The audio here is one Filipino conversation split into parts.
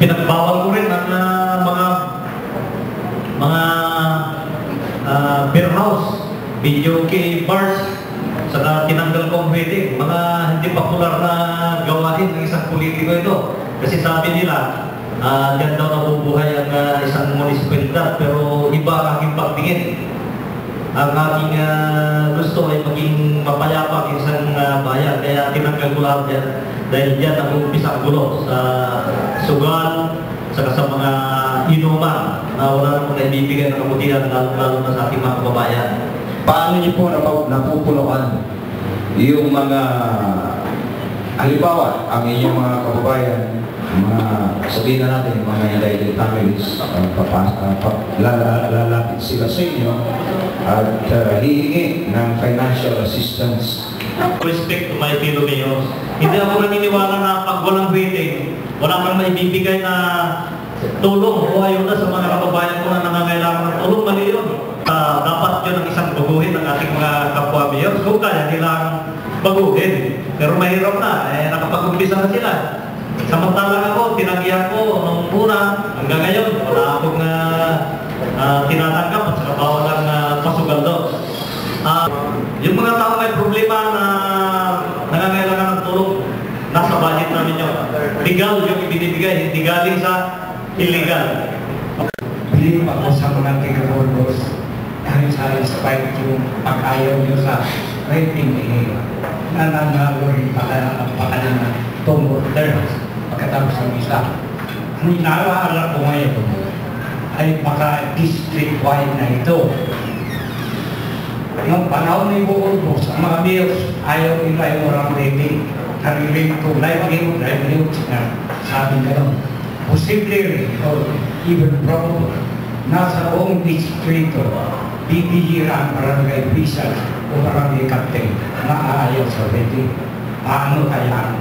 Pinagbawal ko rin ang mga beer house, video key bars, saka tinanggal ko ang wedding. Mga hindi popular na gawain ng isang politiko ito. Kasi sabi nila, diyan daw nabubuhay ang isang munisipalidad, pero iba ang aking pagtingin. Ang aking gusto ay maging mapayapa ang isang bayan, kaya tinanggal ko lahat dyan. Dahil dyan nag-uumpisa ang gulo sa sugal, saka sa mga inuman na wala namang naibibigay ng kabutihan, lalo na sa ating mga kababayan. Paano niyo po napupunuan yung mga, halimbawa, ang inyong mga kababayan, mga sabihin na natin, mga united families, lalapit sila sa inyo at hihingi ng financial assistance. Respect to my fellow mayors. Hindi ako naniniwala na pag walang wedding, wala kang maibibigay na tulong o ayuda sa mga kababayan ko na nangangailangan ng tulong. Mali yun. Dapat yun ang isang baguhin ng ating mga kapwa mayors. Kung kaya nilang baguhin. Pero mahirap na. Nakapag-umpisa na sila. Samantalang ako, tinanggihan ko nung una, hanggang ngayon, wala akong tinatanggap at saka bawal ang pasugal doon. Yung mga tao may problema na nangangailangan ng tulong, nasa budget namin yun. Legal yung ibinibigay, hindi galing sa illegal. Bilip ako sa mga tiga-borders dahil sa spike yung pag-ayaw nyo sa rating nananalo rin pakalan na Tom Borders pagkatapos ng isa. Ang inaalala ko ngayon ay baka district-wide na ito. Yung panahon ni Burgos, ang mga mayors ayaw nila yung walang rating. Narinig ko, livelihood na sabi gano'n. Posible rin, or even probable, nasa buong distrito, bibihira ang barangay official o barangay captain na aayaw sa rating. Paano kaya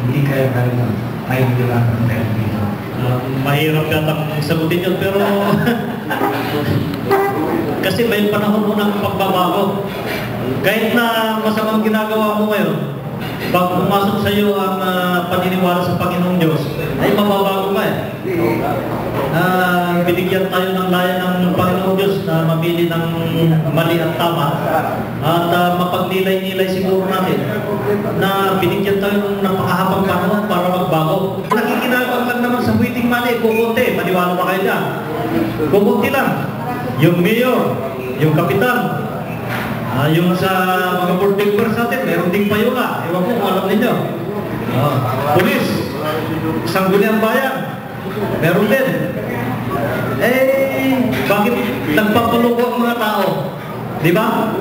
hindi kaya gano'n may bilang ng dito? Mahirap yatang sagutin yun, pero kasi may panahon mo ng pagbabago. Kahit na masamang ginagawa mo ngayon, pag pumasok sa iyo ang paniniwala sa Panginoong Diyos, ay mababago ka binigyan tayo ng laya ng Panginoong Diyos na mabili ng mali at tama at mapagnilay-nilay siguro natin na binigyan tayo ng napakahabang panahon para magbago. Nakikinabang lang naman sa waiting money, kukunti, maniwala ba kayo dyan? Kukunti lang. Yung mayor, yung kapitan, yung sa mga board members natin, meron ding payula. Ewan ko kung alam ninyo. Pulis, sangguniang bayan, meron din. Bakit nagpapuluko ang mga tao? Di ba?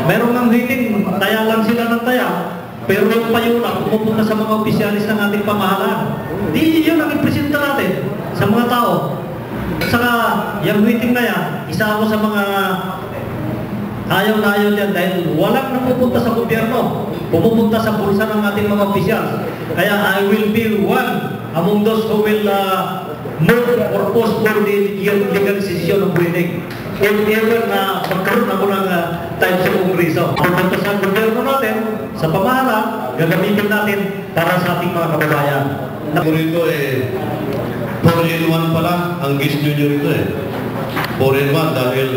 Meron ng meeting, taya lang sila ng taya, pero yung payula, pumupunta sa mga opisyalis ng ating pamahalaan. Di yun ang ipresenta natin sa mga tao. Saka, yung meeting na yan, isa ako sa mga ayaw na ayaw yan dahil walang napupunta sa gobyerno, pumupunta sa bulsa ng ating mga opisyal. Kaya I will be one among those who will move or postpone the legalization of wedding. If ever na magkaroon ako ng time sa Kongreso, pupunta sa gobyerno natin, sa pamahalaan, gagamitin natin para sa ating mga kababayan. Rito 4-in-1 pala ang guest nyo rito 4-in-1 dahil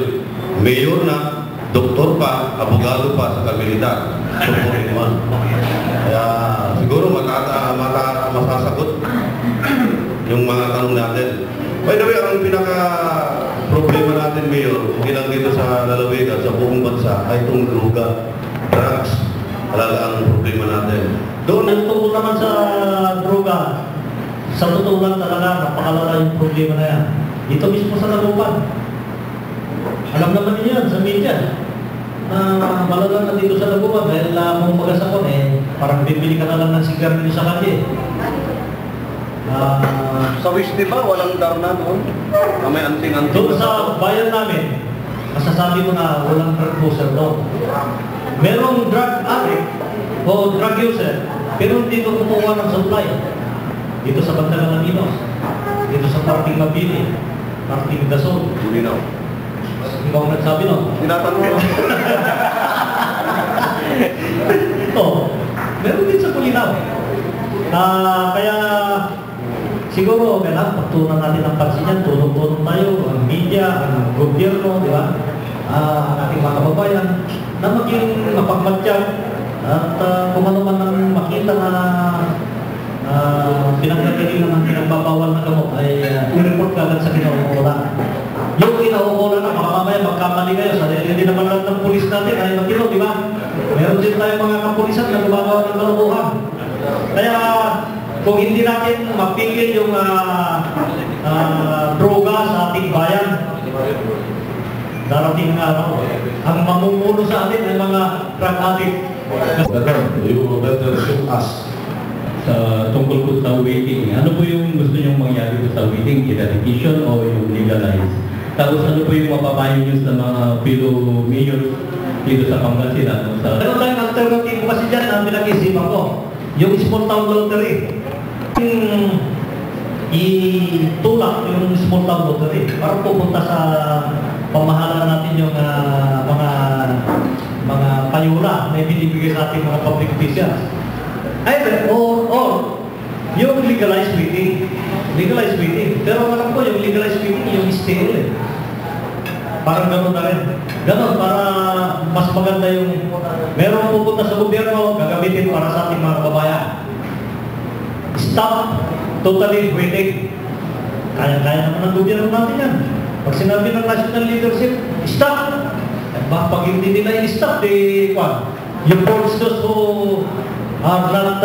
mayor na, doktor pa, abogado pa sa kabilidad. So 4-in-1. Kaya siguro masasagot yung mga tanong natin. By the way, ang pinaka-problema natin, Mayor, hindi lang dito sa lalawigan, sa buong bansa, ay itong droga, drugs. Talaga ang problema natin. Doon nagtungkol naman sa droga. Sa totoo lang talaga, napakalala yung problema na yan. Dito mismo sa Dagupan. Alam naman niyo yan sa media. Malala na dito sa Dagupan dahil kung magasakon parang bibili ka na lang ng sigarilyo sa kanya. Sa wish, di ba? Walang darna doon? Na may anting-anting. Doon sa bayan namin, masasabi mo na walang drug user doon. Merong drug addict o drug user, pero hindi ko kumuha ng supply. Dito sa Banda ng Maninos, dito sa parting Mabini, parting Dasol. Bulinaw. Ikaw ang nagsabi nun? Tinatanong mo. Ito, meron din sa Bulinaw. Kaya siguro kailangan pagtunan natin ang pansin yan, tulong-tulong tayo, ang media, ang gobyerno, di ba? Ang ating mga kababayan, na maging mapagmatyan at kung ano man ang makita na pinagkagaling ng pinagbabawal na gamot ay i-report kagad sa kinauukulan. Yung kinauukulan na baka mamaya magkamali kayo sa hindi naman lang ng pulis natin ay magkino, di ba? Meron din tayong mga kapulisan na gumagawa ng kalubuhan. Kaya kung hindi natin mapigil yung droga sa ating bayan, darating ng araw, ang mamumuno sa atin ay mga drug addict. You better shoot us. Tungkol po sa waiting, ano po yung gusto niyong mangyari po sa waiting? Eradication o yung legalize? Tapos ano po yung mapapayo niyo sa mga fellow mayors dito sa Pangasinan? Meron tayong alternative kasi dyan na pinag-isipan ko. Yung small town lottery. Itulak yung small town lottery para pupunta sa pamahalaan natin yung mga payula na ibinibigay sa ating mga public officials. Either or yung legalized waiting. Legalized waiting. Pero alam ko yung legalized waiting yung stale eh. Parang gano'n na rin. Gano'n para mas maganda yung merong pupunta sa gobyerno, gagamitin para sa ating mga kababayan. Stop totally waiting. Kaya-kaya naman ang gobyerno natin yan. Pag sinabi ng national leadership, stop! Pag hindi nila i-stop, yung boards those who are not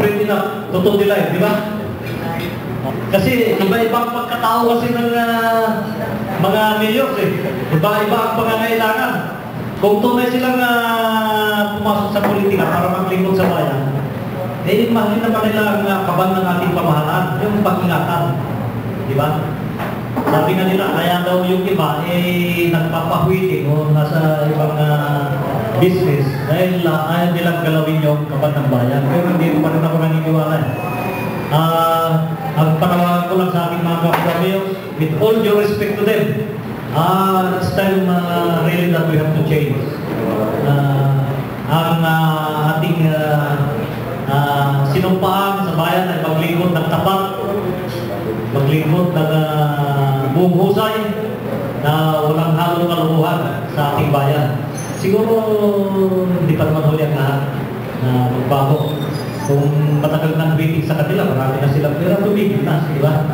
pretty enough to delay, di ba? Kasi iba-ibang pagkatao kasi ng mga mayors eh. Iba-iba ang pangangailangan. Kung tunay silang pumasok sa politika para maglingkod sa bayan, eh mahal naman nila ang kaban ng ating pamahalaan, yung pag-ingatan. Di ba? Sabi nga nila, kaya daw yung iba eh nagpapahuiting o nasa ibang business dahil ayaw nilang galawin yung kaban ng bayan. Pero hindi pa rin ako naniniwala. Ang panawagan ko lang sa aking mga kapwa-mayors, with all due respect to them, it's time really that we have to change. Ang ating sinumpaan sa bayan ay maglingkod ng tapat, maglingkod ng buong husay na walang halong kalubuhan sa ating bayan. Siguro hindi pa naman huli ang lahat na magbago. Kung matagal na waiting sa kanila, marami na silang pera, tumigil na, di ba?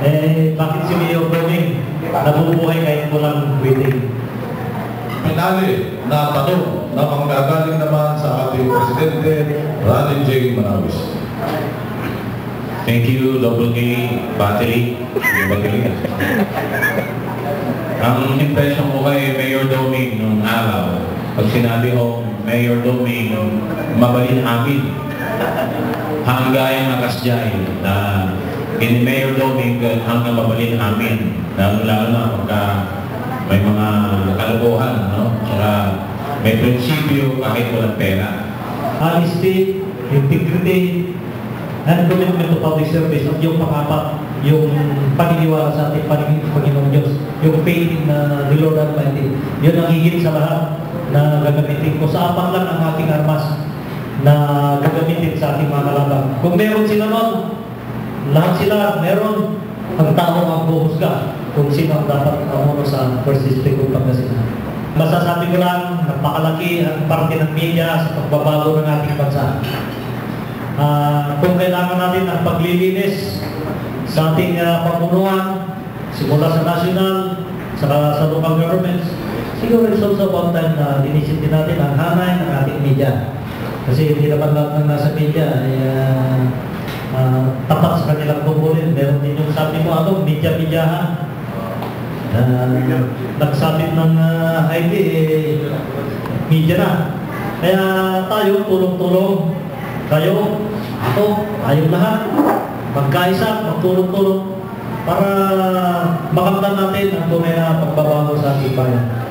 Eh, bakit si Mayor Doming nabubuhay kahit walang waiting? Pinali na tanong na manggagaling naman sa ating Presidente, Ronnie J. Manawis. Thank you, Double A Battery. Ang impression ko kay Mayor Doming nung araw, pag sinabi ko, Mayor Doming, mabalin amin. Hanggang nakasjay na in Mayor Doming hanggang mabalin amin. Lalo na pagka may mga kalokohan, no? Saka may prinsipyo kahit walang pera. Honesty, integrity, and commitment to public service. At yung pangapat, yung paniniwala sa ating Panginoong Diyos. Yung faith in the Lord Almighty. Yun ang higit sa lahat na gagamitin ko. Sa apang lang ang ating armas na gagamitin sa ating mga kalaban. Kung meron sila nun, lahat sila meron, ang tao ang buhusga kung sino ang dapat mamuno sa First District of Pangasinan. Masasabi ko lang, napakalaki ang parte ng media sa pagbabago ng ating bansa. Kung kailangan natin ang paglilinis sa ating pamunuan, simula sa national, sa local governments, siguro it's also about time na linisin din natin ang hanay ng ating media. Kasi hindi naman lahat ng nasa media ay tapat sa kanilang tungkulin. Meron din yung sabi mo, media-mediahan. Nagsabit ng ID, media na. Kaya tayo, tulong-tulong. Kayo, ako, tayo lahat. Magkaisa, magtulong-tulong para makamtan natin ang tunay na pagbabago sa ating bayan.